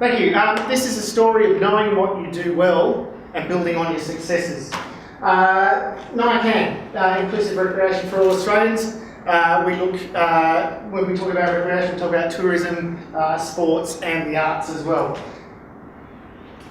Thank you. This is a story of knowing what you do well and building on your successes. Nican, Inclusive Recreation for All Australians. We look, when we talk about recreation, we talk about tourism, sports and the arts as well.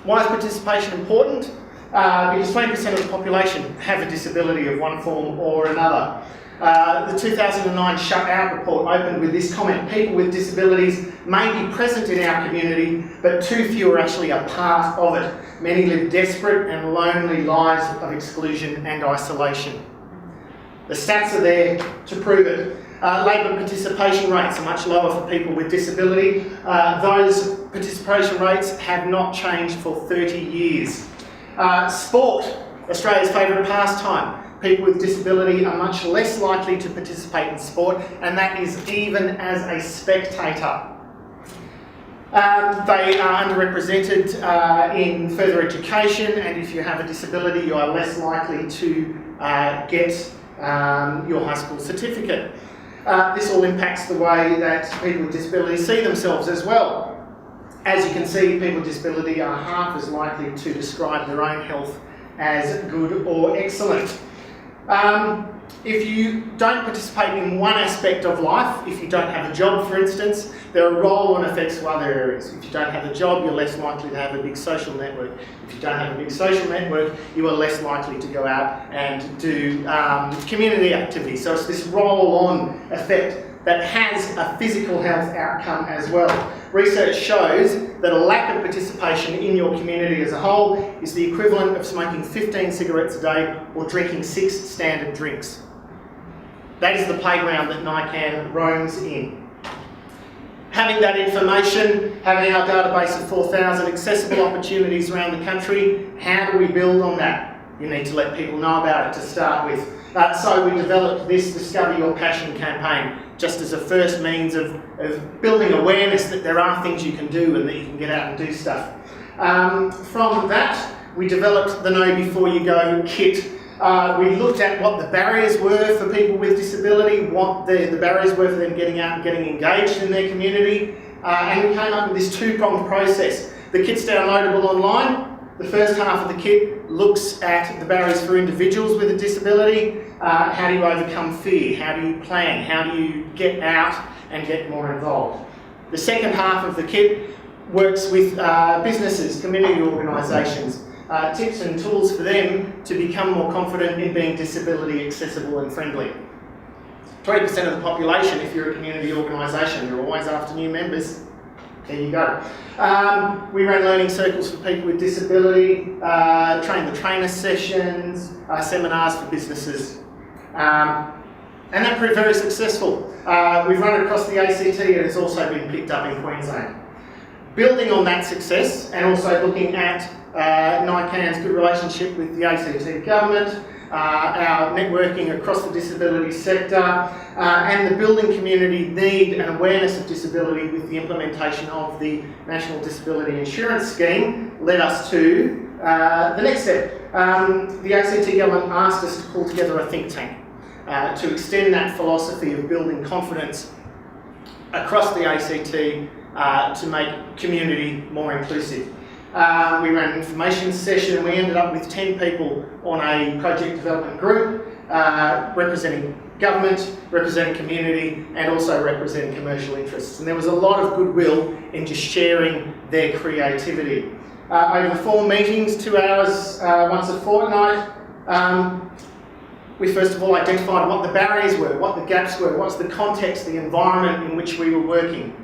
Why is participation important? Because 20% of the population have a disability of one form or another. The 2009 Shut Out report opened with this comment: people with disabilities may be present in our community, but too few are actually a part of it. Many live desperate and lonely lives of exclusion and isolation. The stats are there to prove it. Labour participation rates are much lower for people with disability. Those participation rates have not changed for 30 years. Sport, Australia's favourite pastime. People with disability are much less likely to participate in sport, and that is even as a spectator. They are underrepresented in further education, and if you have a disability, you are less likely to get your high school certificate. This all impacts the way that people with disabilities see themselves as well. As you can see, people with disability are half as likely to describe their own health as good or excellent. If you don't participate in one aspect of life, if you don't have a job, for instance, there are roll-on effects to other areas. If you don't have a job, you're less likely to have a big social network. If you don't have a big social network, you are less likely to go out and do community activities. So it's this roll-on effect that has a physical health outcome as well. Research shows that a lack of participation in your community as a whole is the equivalent of smoking 15 cigarettes a day or drinking 6 standard drinks. That is the playground that Nican roams in. Having that information, having our database of 4,000 accessible opportunities around the country, how do we build on that? You need to let people know about it to start with. So we developed this Discover Your Passion campaign just as a first means of building awareness that there are things you can do and that you can get out and do stuff. From that, we developed the Know Before You Go kit. We looked at what the barriers were for people with disability, what the barriers were for them getting out and getting engaged in their community, and we came up with this two-pronged process. The kit's downloadable online. The first half of the kit looks at the barriers for individuals with a disability. How do you overcome fear? How do you plan? How do you get out and get more involved? The second half of the kit works with businesses, community organisations, tips and tools for them to become more confident in being disability accessible and friendly. 20% of the population, if you're a community organisation, you're always after new members. There you go. We ran learning circles for people with disability, train the trainer sessions, seminars for businesses. And that proved very successful. We've run it across the ACT and it's also been picked up in Queensland. Building on that success and also looking at Nican's good relationship with the ACT government, our networking across the disability sector, and the building community need and awareness of disability with the implementation of the National Disability Insurance Scheme led us to the next step. The ACT government asked us to pull together a think tank to extend that philosophy of building confidence across the ACT to make community more inclusive. We ran an information session and we ended up with 10 people on a project development group representing government, representing community and also representing commercial interests. And there was a lot of goodwill in just sharing their creativity. Over 4 meetings, 2 hours once a fortnight, we first of all identified what the barriers were, what the gaps were, what's the context, the environment in which we were working.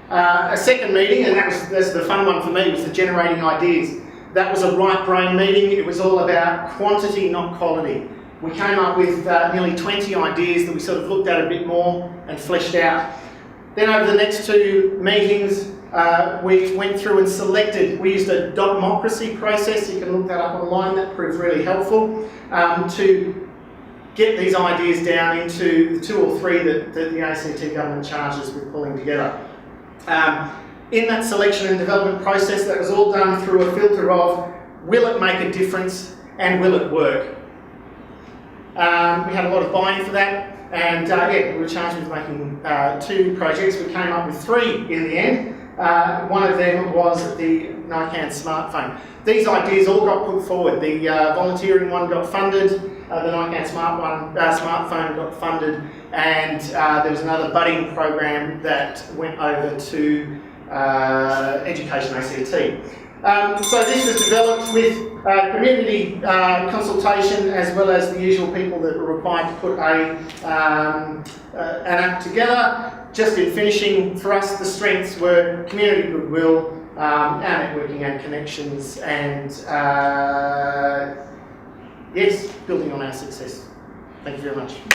A second meeting, and that's the fun one for me, was the generating ideas. That was a right brain meeting. It was all about quantity, not quality. We came up with nearly 20 ideas that we sort of looked at a bit more and fleshed out. Then over the next 2 meetings, we went through and selected. We used a democracy process. You can look that up online. That proved really helpful to get these ideas down into the 2 or 3 that the ACT government charges with pulling together. In that selection and development process, that was all done through a filter of will it make a difference and will it work? We had a lot of buy-in for that, and we were charged with making 2 projects. We came up with 3 in the end. One of them was the Nican smartphone. These ideas all got put forward. The volunteering one got funded, the Nican smartphone got funded, and there was another budding program that went over to Education ACT. So this was developed with community consultation, as well as the usual people that were required to put an app together. Just in finishing, for us the strengths were community goodwill, our networking and connections, and yes, building on our success. Thank you very much.